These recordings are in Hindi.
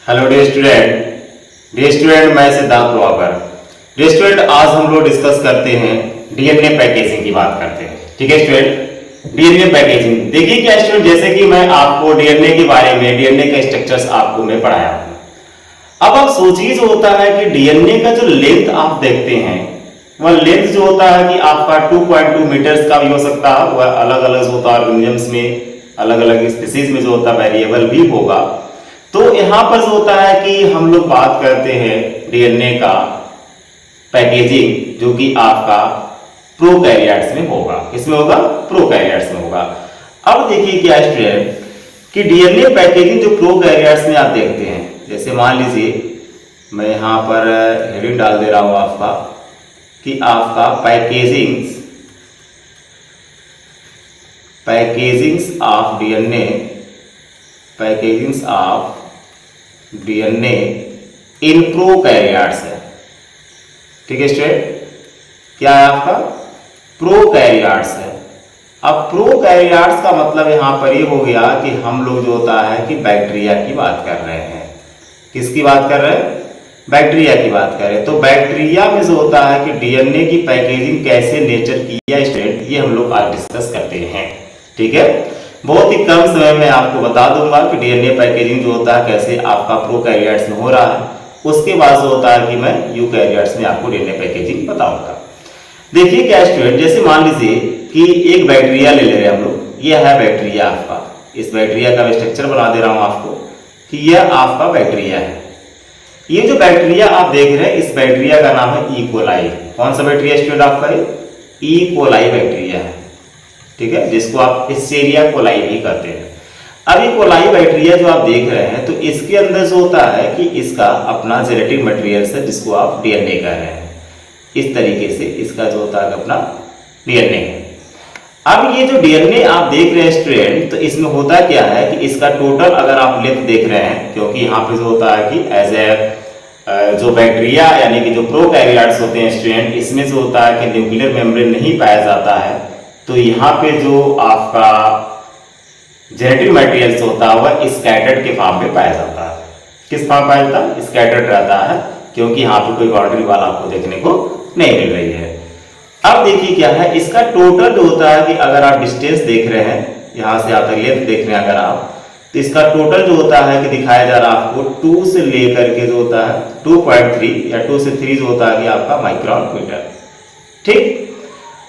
हेलो डियर स्टूडेंट, मैं सिद्धार्थ प्रभाकर। डियर स्टूडेंट, आज हम लोग डिस्कस करते हैं डीएनए पैकेजिंग की बात करते हैं। ठीक है स्टूडेंट, डीएनए पैकेजिंग देखिए क्या स्टूडेंट, जैसे कि मैं आपको डीएनए के बारे में, डीएनए का स्ट्रक्चर्स आपको मैं पढ़ाया हूँ। अब आप सोचिए, जो होता है कि डीएनए का जो लेंथ आप देखते हैं, वह लेंथ जो होता है कि आपका 2.2 मीटर्स का भी हो सकता है, वह अलग अलग जो होता है ऑर्गेनिजम्स में, अलग अलग स्पीसीज में जो होता है वेरिएबल भी होगा। तो यहां पर जो होता है कि हम लोग बात करते हैं डीएनए का पैकेजिंग, जो कि आपका प्रोकैरियोट्स में होगा। किसमें होगा? प्रोकैरियोट्स में होगा। अब देखिए क्या स्टूडेंट कि डीएनए पैकेजिंग जो प्रोकैरियोट्स में आप देखते हैं, जैसे मान लीजिए मैं यहां पर हेडिंग डाल दे रहा हूं आपका कि आपका packagings of DNA, packagings of DNA in prokaryotes है। ठीक है स्टूडेंट, क्या है आपका? प्रोकैरियोट्स है। अब प्रोकैरियोट्स का मतलब यहां पर ये हो गया कि हम लोग जो होता है कि बैक्टीरिया की बात कर रहे हैं। किसकी बात कर रहे हैं? बैक्टीरिया की बात कर रहे हैं। तो बैक्टीरिया में जो होता है कि डीएनए की पैकेजिंग कैसे नेचर की है स्टूडेंट, ये हम लोग आज डिस्कस करते हैं। ठीक है, बहुत ही कम समय में आपको बता दूंगा कि डीएनए पैकेजिंग जो होता है कैसे आपका प्रोकैरियोट्स में हो रहा है। उसके बाद जो होता है कि मैं यूकैरियोट्स में आपको डीएनए पैकेजिंग बताऊंगा। देखिए क्या स्टूडेंट, जैसे मान लीजिए कि एक बैक्टीरिया ले रहे हैं हम लोग। यह है बैक्टीरिया आपका। इस बैक्टीरिया का मैं स्ट्रक्चर बना दे रहा हूं आपको कि यह आपका बैक्टीरिया है। ये जो बैक्टीरिया आप देख रहे हैं, इस बैक्टीरिया का नाम है ई कोलाई। कौन सा बैक्टीरिया स्टूडेंट आपका? ई कोलाई बैक्टीरिया है। ठीक है, जिसको आप एस्चेरिया कोलाई भी कहते हैं। अब ये कोलाई बैक्टीरिया जो आप देख रहे हैं, तो इसके अंदर जो होता है कि इसका अपना जेनेटिक मटेरियल है, जिसको आप डीएनए कह रहे हैं। इस तरीके से इसका जो होता है अपना डीएनए है। अब ये जो डीएनए आप देख रहे हैं स्टूडेंट, तो इसमें होता क्या है कि इसका टोटल अगर आप लेंथ देख रहे हैं, क्योंकि यहाँ पे जो होता है कि एज ए जो बैक्टीरिया यानी कि जो प्रोकैरियोट्स होते हैं स्टूडेंट, इसमें जो होता है कि न्यूक्लियर मेम्ब्रेन नहीं पाया जाता है। तो यहाँ पे जो आपका जेनेटिक मटेरियल होता है वह स्कैटर्ड के फॉर्म में पाया जाता है। किस फॉर्म पाया जाता है? स्कैटर्ड रहता है, क्योंकि यहाँ पे कोई बाउंड्री वाला आपको देखने को नहीं मिल रही है। अब देखिए क्या है, इसका टोटल जो होता है कि अगर आप डिस्टेंस देख रहे हैं, यहां से आप लेंथ देख रहे हैं अगर आप, तो इसका टोटल जो होता है कि दिखाया जा रहा है आपको 2 से लेकर के जो होता है 2.3 या 2 से 3 जो होता है कि आपका माइक्रोन मीटर। ठीक,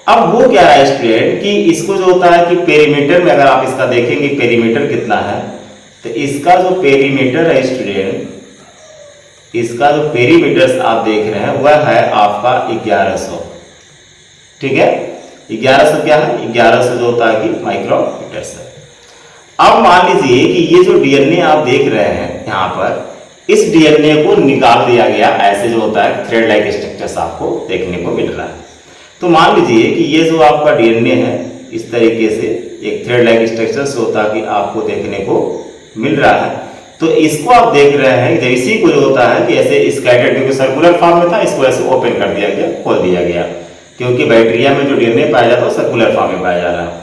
अब वो क्या है स्टूडेंट कि इसको जो होता है कि पेरीमीटर में अगर आप इसका देखेंगे पेरीमीटर कितना है, तो इसका जो पेरीमीटर है स्टूडेंट, इसका जो पेरीमीटर आप देख रहे हैं वह है आपका 1100। ठीक है, 1100 क्या है? 1100 जो होता है कि माइक्रोमीटर है। अब मान लीजिए कि ये जो डीएनए आप देख रहे हैं यहाँ पर, इस डीएनए को निकाल दिया गया। ऐसे जो होता है थ्रेड लाइक स्ट्रक्चर्स आपको देखने को मिल रहा है। तो मान लीजिए कि ये जो आपका डीएनए है, इस तरीके से एक थ्रेड लाइक स्ट्रक्चर होता है कि आपको देखने को मिल रहा है। तो इसको आप देख रहे हैं, इसी को जो होता है कि ऐसे स्कैटर्ड, क्योंकि सर्कुलर फॉर्म में था, इसको ऐसे ओपन कर दिया गया, खोल दिया गया, क्योंकि बैक्टीरिया में जो डीएनए पाया जाता है वो सर्कुलर फॉर्म में पाया जा रहा है।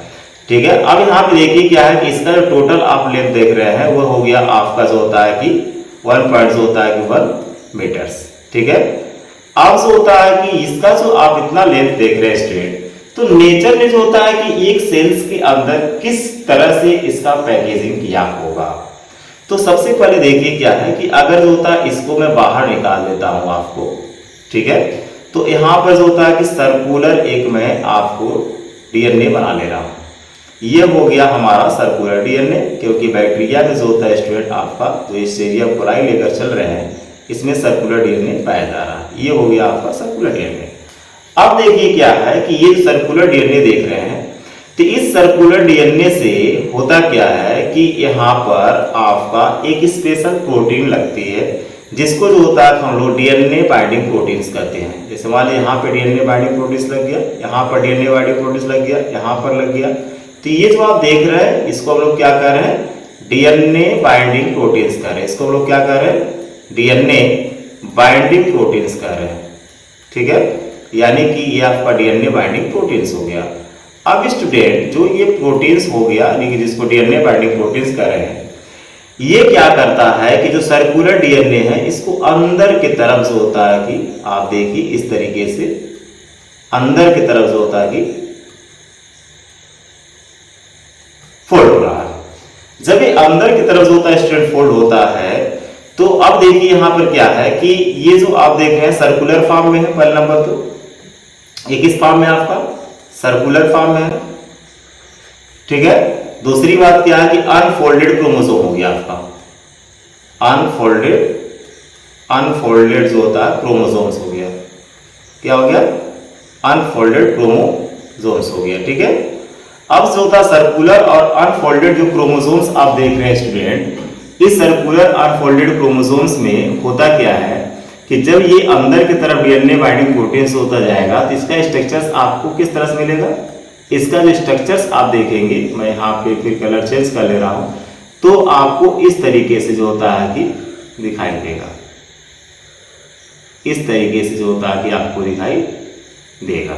ठीक है, अब यहाँ पे देखिए क्या है कि इसका जो टोटल आप लेंथ देख रहे हैं वो हो गया आपका जो होता है कि 1 मीटर्स। ठीक है, अब जो होता है कि इसका जो आप इतना लेंथ देख रहे हैं स्टूडेंट, तो नेचर ने जो होता है कि एक सेल्स के अंदर किस तरह से इसका पैकेजिंग किया होगा। तो सबसे पहले देखिए क्या है कि अगर जो होता है इसको मैं बाहर निकाल देता हूं आपको। ठीक है, तो यहां पर जो होता है कि सर्कुलर एक मैं आपको डीएनए बना ले रहा हूं। ये हो गया हमारा सर्कुलर डीएनए, क्योंकि बैक्टीरिया में जो होता है स्टूडेंट आपका जो एस्चेरिया कोलाई लेकर चल रहे हैं, इसमें सर्कुलर डीएनए पाया जा रहा है। ये हो गया आपका सर्कुलर डीएनए। अब देखिए क्या है कि ये सर्कुलर डीएनए देख रहे हैं, तो इस सर्कुलर डीएनए से होता क्या है कि यहाँ पर आपका एक स्पेशल प्रोटीन लगती है, जिसको जो होता है हम लोग डीएनए बाइंडिंग प्रोटीन्स कहते हैं। जैसे मान लीजिए यहाँ पे डीएनए बाइंडिंग प्रोटीन्स लग गया, यहाँ पर डीएनए बाइंडिंग प्रोटीन्स लग गया, यहाँ पर लग गया। तो ये जो आप देख रहे हैं इसको हम लोग क्या कर रहे हैं? डीएनए बाइंडिंग प्रोटीन्स कर रहे हैं। इसको हम लोग क्या कर रहे हैं? डीएनए बाइंडिंग प्रोटीन्स कर रहे हैं। ठीक है, यानी कि ये आपका डीएनए बाइंडिंग प्रोटीन्स हो गया। अब स्टूडेंट जो ये प्रोटीन्स हो गया, यानी कि जिसको डीएनए बाइंडिंग प्रोटीन्स कर रहे हैं, ये क्या करता है कि जो सर्कुलर डीएनए है इसको अंदर की तरफ जो होता है कि आप देखिए इस तरीके से अंदर की तरफ जो होता है कि फोल्ड हो रहा है। जब ये अंदर की तरफ जो होता है स्ट्रेट फोल्ड होता है तो अब देखिए यहां पर क्या है कि ये जो आप देख रहे हैं सर्कुलर फॉर्म में है पहले नंबर। तो ये किस फॉर्म में आपका सर्कुलर फॉर्म में है, ठीक है। दूसरी बात क्या है कि अनफोल्डेड क्रोमोसोम हो गया आपका, अनफोल्डेड जो होता है क्रोमोसोम्स हो गया। क्या हो गया? अनफोल्डेड क्रोमोसोम्स हो गया, ठीक है। अब जो होता है सर्कुलर और अनफोल्डेड जो क्रोमोसोम्स आप देख रहे हैं स्टूडेंट, इस सर्कुलर अनफोल्डेड क्रोमोसोम्स में होता क्या है कि जब ये अंदर की तरफ डीएनए बाइंडिंग प्रोटीन होता जाएगा तो इसका स्ट्रक्चर्स आपको किस तरह से मिलेगा। इसका जो स्ट्रक्चर्स आप देखेंगे, मैं यहाँ पे फिर कलर चेंज कर ले रहा हूं, तो आपको इस तरीके से जो होता है कि दिखाई देगा, इस तरीके से जो होता है कि आपको दिखाई देगा,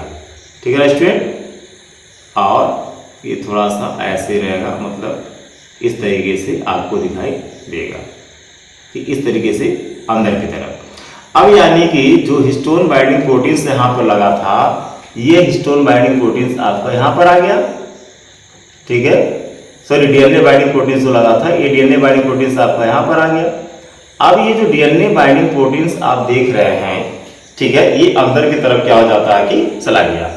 ठीक है स्टूडेंट। और ये थोड़ा सा ऐसे रहेगा, मतलब इस तरीके से आपको दिखाई देगा कि इस तरीके से अंदर की तरफ। अब यानी कि जो हिस्टोन बाइंडिंग प्रोटीन्स यहाँ पर लगा था, ये हिस्टोन बाइंडिंग प्रोटीन्स आपका यहां पर आ गया, ठीक है। सॉरी, डीएनए बाइंडिंग प्रोटीन्स जो लगा था, ये डीएनए बाइंडिंग प्रोटीन्स आपका यहां पर आ गया। अब ये जो डीएनए बाइंडिंग प्रोटीन्स आप देख रहे हैं, ठीक है, ये अंदर की तरफ क्या हो जाता है कि चला गया।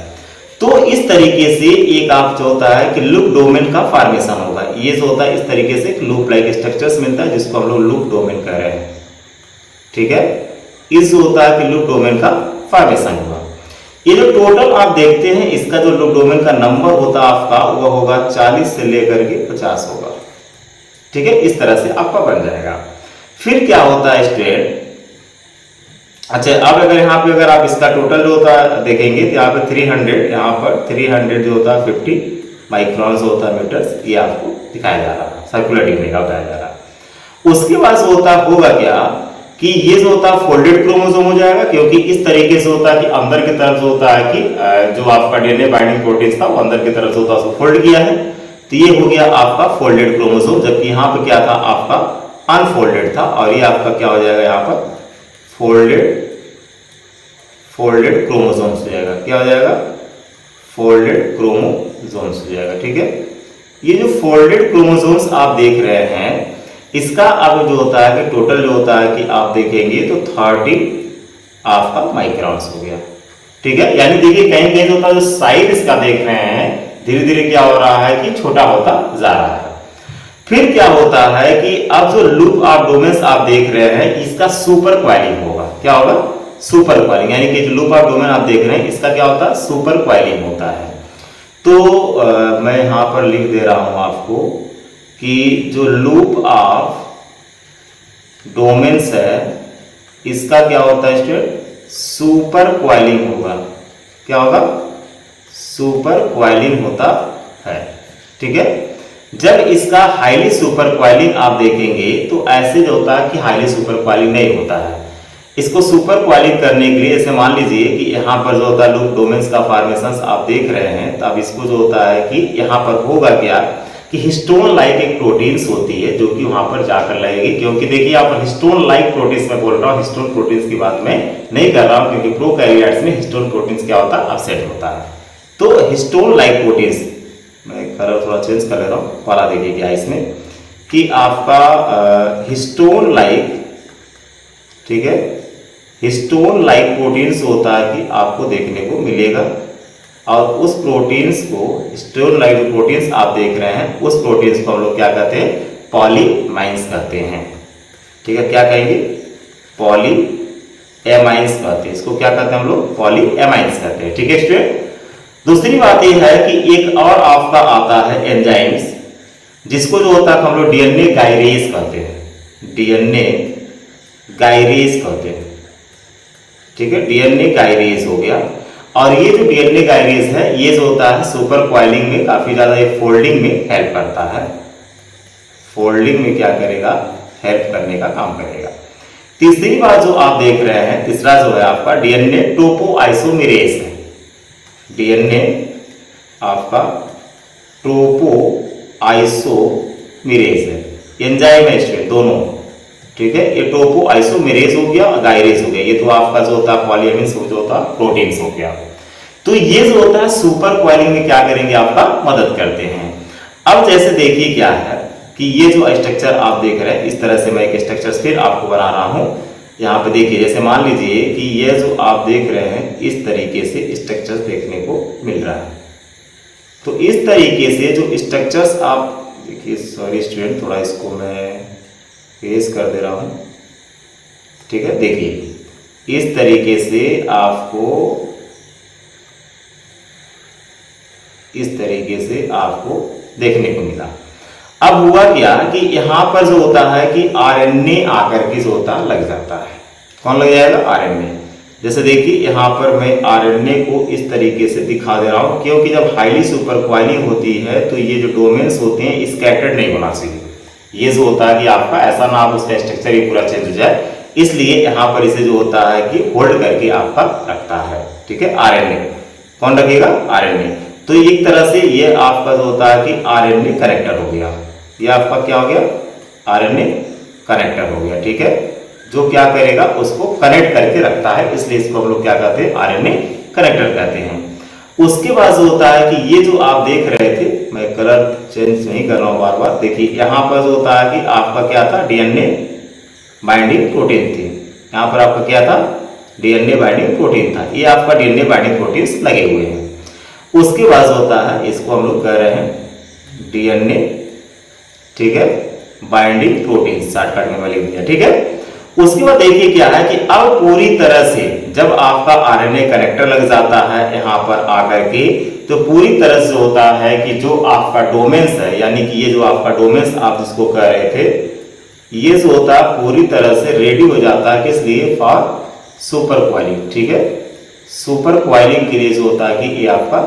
तो इस तरीके से एक आप जो होता है कि लूप डोमेन का फॉर्मेशन होगा। ये जो होता है इस तरीके से लूप लाइक स्ट्रक्चर्स मिलता है जिसको हम लोग लूप डोमेन कह रहे हैं, ठीक है। इस जो होता है कि लूप डोमेन का फॉर्मेशन होगा। ये जो टोटल आप देखते हैं इसका जो लूप डोमेन का नंबर होता है आपका वो होगा 40 से लेकर के 50 होगा, ठीक है। इस तरह से आपका बन जाएगा। फिर क्या होता है स्टूडेंट, अच्छा अब अगर यहाँ पे अगर आप इसका टोटल जो होता है देखेंगे तो यहाँ पे 300, यहाँ पर 300 जो होता है 50 माइक्रॉन जो होता है मीटर्स, ये आपको दिखाया जा रहा है, सर्कुलर डीएनए का बताया जा रहा है। उसके बाद होता होगा क्या कि ये जो होता है फोल्डेड क्रोमोसोम हो जाएगा, क्योंकि इस तरीके से होता है कि अंदर की तरफ जो होता है कि जो आपका डीएनए बाइंडिंग प्रोटीन था वो अंदर की तरफ जो होता है उसको फोल्ड किया है, तो ये हो गया आपका फोल्डेड क्रोमोसोम। जबकि यहाँ पे क्या था आपका अनफोल्डेड था, और ये आपका क्या हो जाएगा यहाँ पर फोल्डेड क्रोमोसोम्स हो जाएगा। क्या हो जाएगा? फोल्डेड क्रोमोसोम्स हो जाएगा, ठीक है। ये जो फोल्डेड क्रोमोसोम्स आप देख रहे हैं इसका अब जो होता है कि टोटल जो होता है कि आप देखेंगे तो 30 आपका माइक्रॉन्स हो गया, ठीक है। यानी देखिए कहीं कहीं जो होता है जो साइज इसका देख रहे हैं धीरे धीरे क्या हो रहा है कि छोटा होता जा रहा है। फिर क्या होता है कि अब जो लूप ऑफ डोमेन्स आप देख रहे हैं इसका सुपर क्वाइलिंग होगा। क्या होगा? सुपर क्वाइलिंग, यानी कि जो लूप ऑफ डोमेन आप देख रहे हैं इसका क्या होता है? सुपर क्वाइलिंग होता है। तो मैं यहां पर लिख दे रहा हूं आपको कि जो लूप ऑफ डोमेन्स है इसका क्या होता है स्टूडेंट? सुपर क्वाइलिंग होगा। क्या होगा? सुपर क्वाइलिंग होता है, ठीक है। जब इसका हाईली सुपर क्वाइलिंग आप देखेंगे तो ऐसे जो होता है कि हाईली सुपर क्वाइलिंग नहीं होता है। इसको सुपर क्वाइलिंग करने के लिए ऐसे मान लीजिए कि यहाँ पर जो होता है लूप डोमेन्स का फॉर्मेशन आप देख रहे हैं, तो अब इसको जो होता है कि यहाँ पर होगा क्या कि हिस्टोन लाइक एक प्रोटीन्स होती है जो कि वहां पर जाकर लगेगी। क्योंकि देखिए यहाँ पर हिस्टोन लाइक प्रोटीन्स में बोल रहा हूँ, हिस्टोन प्रोटीन्स की बात मैं नहीं कर रहा हूँ, क्योंकि प्रोकैरियोट्स में हिस्टोन प्रोटीन्स क्या होता है? अपसेट होता है। तो हिस्टोन लाइक प्रोटीन्स, मैं कलर थोड़ा चेंज कर ले रहा हूँ, वाला देखिए क्या इसमें कि आपका हिस्टोन लाइक, ठीक है, हिस्टोन लाइक प्रोटीन्स होता है कि आपको देखने को मिलेगा। और उस प्रोटीन्स को, हिस्टोन लाइक जो प्रोटीन्स आप देख रहे हैं उस प्रोटीन्स को हम लोग क्या कहते हैं? पॉलीमाइंस कहते हैं, ठीक है। क्या कहेंगे? पॉलीएमाइंस कहते हैं इसको। क्या कहते हैं हम लोग? पॉलीएमाइंस कहते हैं, ठीक है स्टूडेंट। दूसरी बात यह है कि एक और आपका आता है एंजाइम्स, जिसको जो होता है हम लोग डीएनए गायरेज कहते हैं, डीएनए गायरेज कहते हैं, ठीक है। डीएनए गायरेज हो गया। और ये जो डीएनए गायरेज है ये जो होता है सुपर क्वाइलिंग में काफी ज्यादा फोल्डिंग में हेल्प करता है। फोल्डिंग में क्या करेगा? हेल्प करने का काम करेगा। तीसरी बात जो आप देख रहे हैं, तीसरा जो है आपका डीएनए टोपोआइसोमेरेज है। डीएनए आपका टोपोआइसोमेरेज है। एंजाइम है स्टूडेंट दोनों, ठीक है। ये टोपो आइसोमेरेज हो गया, गायरेज हो गया, ये तो आपका जो होता है पॉलीएमिन्स जो होता है प्रोटीन्स हो गया। तो ये जो होता है सुपर क्वाइलिंग में क्या करेंगे, आपका मदद करते हैं। अब जैसे देखिए क्या है कि ये जो स्ट्रक्चर आप देख रहे हैं, इस तरह से मैं एक स्ट्रक्चर फिर आपको बना रहा हूं। यहाँ पे देखिए, जैसे मान लीजिए कि ये जो आप देख रहे हैं इस तरीके से स्ट्रक्चर देखने को मिल रहा है। तो इस तरीके से जो स्ट्रक्चर्स आप देखिए, सॉरी स्टूडेंट थोड़ा इसको मैं पेश कर दे रहा हूं, ठीक है। देखिए इस तरीके से आपको, इस तरीके से आपको देखने को मिला। अब हुआ क्या कि यहां पर जो होता है कि आरएनए आकर के जो होता लग जाता है। कौन लग जाएगा, आरएनए। जैसे देखिए यहां पर मैं आरएनए को इस तरीके से दिखा दे रहा हूं, क्योंकि जब हाईली सुपर क्वाइलिंग होती है तो ये जो डोमेन्स होते हैं स्कैटर्ड नहीं होना चाहिए। ये जो होता है कि आपका ऐसा ना आप उसका स्ट्रक्चर ही पूरा चेंज हो जाए, इसलिए यहां पर इसे जो होता है कि होल्ड करके आपका रखता है, ठीक है। आरएनए कौन रखेगा, आरएनए। तो एक तरह से ये आपका जो होता है कि आरएनए कनेक्टर हो गया, ये आपका क्या हो गया, आरएनए कनेक्टर हो गया, ठीक है। जो क्या करेगा, उसको कनेक्ट करके रखता है, इसलिए इसको हम लोग क्या कहते हैं, आरएनए कनेक्टर कहते हैं। उसके बाद जो होता है कि ये जो आप देख रहे थे, मैं कलर चेंज नहीं कर रहा हूं बार बार, देखिए यहां पर जो होता है कि आपका क्या था, डीएनए बाइंडिंग प्रोटीन थी। यहां पर आपका क्या था, डीएनए बाइंडिंग प्रोटीन था। ये आपका डीएनए बाइंडिंग प्रोटीन लगे हुए हैं। उसके बाद होता है, इसको हम लोग कह रहे हैं डीएनए, ठीक है, बाइंडिंग प्रोटीन, शॉर्टकट में लिख दिया, ठीक है। उसके बाद देखिए क्या है कि अब पूरी तरह से जब आपका आरएनए कनेक्टर लग जाता है यहां पर आकर के, तो पूरी तरह से होता है कि जो आपका डोमेन्स है, यानी कि ये जो आपका डोमेन्स आप जिसको कह रहे थे, ये जो होता है पूरी तरह से रेडी हो जाता है, किस लिए, फॉर सुपर क्वाइलिंग, ठीक है। सुपर क्वाइलिंग के लिए जो होता है कि ये आपका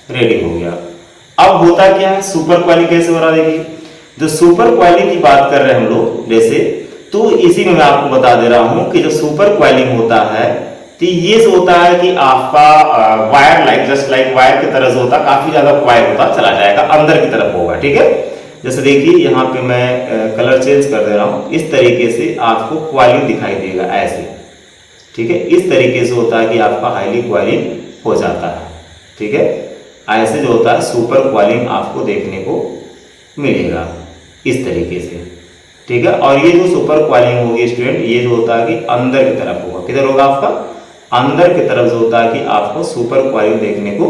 रेडी हो गया। अब होता क्या है, सुपर क्वाइलिंग कैसे हो रहा है, देखिए जो सुपर क्वाइलिंग की बात कर रहे हैं हम लोग, जैसे तो इसी में मैं आपको बता दे रहा हूं कि जो सुपर क्वाइलिंग होता है, तो ये जो होता है कि आपका wire like, just like wire की तरह जो होता है, काफी ज्यादा क्वाइल होता चला जाएगा, अंदर की तरफ होगा, ठीक है। जैसे देखिए यहाँ पे मैं कलर चेंज कर दे रहा हूं, इस तरीके से आपको क्वाइलिंग दिखाई देगा ऐसे, ठीक है। इस तरीके से होता है कि आपका हाईली क्वाइलिंग हो जाता है, ठीक है। ऐसे जो होता है सुपर क्वाइलिंग आपको देखने को मिलेगा इस तरीके से, ठीक है। और ये जो सुपर क्वाइलिंग होगी स्टूडेंट, ये जो होता है कि अंदर की तरफ होगा, किधर होगा आपका, अंदर की तरफ जो होता है कि आपको सुपर क्वाइलिंग देखने को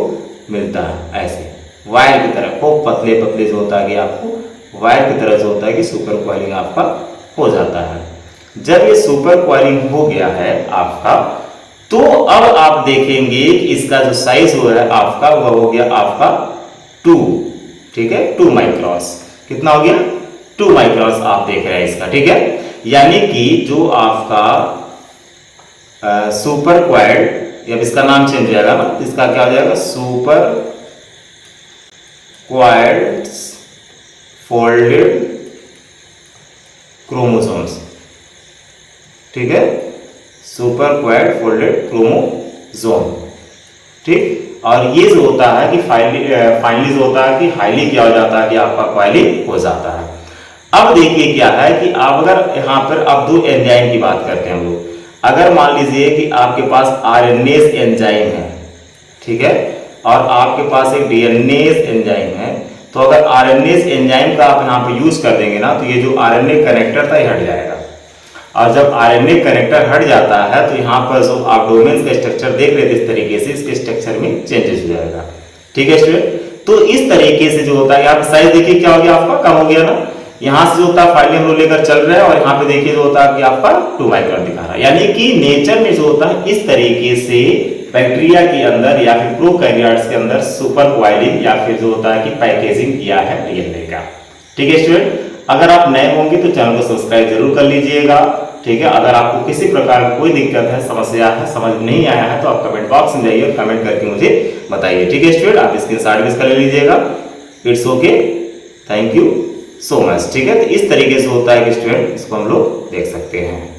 मिलता है, ऐसे वायर की तरफ, खूब पतले पतले जो होता है कि आपको वायर की तरफ जो होता है कि सुपर क्वाइलिंग आपका हो जाता है। जब ये सुपर क्वाइलिंग हो गया है आपका, तो अब आप देखेंगे कि इसका जो साइज हो है आपका, वह हो गया आपका 2, ठीक है, 2 माइक्रॉन्स। कितना हो गया, 2 माइक्रॉन्स आप देख रहे हैं इसका, ठीक है। यानी कि जो आपका सुपर क्वाइल्ड, अब इसका नाम चेंज हो जाएगा ना, इसका क्या हो जाएगा, सुपर क्वाइल्ड फोल्डेड क्रोमोसोम्स, ठीक है, सुपर क्वाइल्ड फोल्डेड क्रोमोसोम, ठीक। और ये जो होता है कि फाइनली जो होता है कि हाईली क्या हो जाता है कि आपका क्वाइलिंग हो जाता है। अब देखिए क्या है कि आप अगर यहाँ पर अब 2 एंजाइम की बात करते हैं हम लोग, अगर मान लीजिए कि आपके पास आरएनएस एंजाइम है, ठीक है, और आपके पास एक डीएनएस एंजाइम है, तो अगर आरएनएस एंजाइम का आप यहाँ पे यूज कर देंगे ना, तो ये जो आरएनए कनेक्टर था ये हट जाएगा। और जब आरएनए कनेक्टर हट जाता है तो यहाँ पर जो आप डोमेन्स का स्ट्रक्चर देख रहे थे इस तरीके से, इसके स्ट्रक्चर में चेंजेस हो जाएगा, ठीक है स्टूडेंट। तो इस तरीके से जो होता है, यहाँ साइज देखिए क्या हो गया आपका, कम हो गया ना। यहाँ से जो होता है फाइनली हम लोग लेकर चल रहे हैं, और यहाँ पे देखिए जो होता है कि आपका 2 माइक्रॉन दिखा रहा है। यानी कि नेचर में जो होता है इस तरीके से बैक्टीरिया के अंदर या फिर प्रोकैरियोट्स के अंदर सुपर क्वाइलिंग या फिर जो होता है कि पैकेजिंग किया है डीएनए का, ठीक है स्टूडेंट। अगर आप नए होंगे तो चैनल को सब्सक्राइब जरूर कर लीजिएगा, ठीक है। अगर आपको किसी प्रकार की कोई दिक्कत है, समस्या है, समझ नहीं आया है, तो आप कमेंट बॉक्स में जाइए और कमेंट करके मुझे बताइए, ठीक है स्टूडेंट। आप स्क्रीनशॉट भी इसका ले लीजिएगा, it's okay, thank you so much, ठीक है। तो इस तरीके से होता है कि स्टूडेंट इसको हम लोग देख सकते हैं।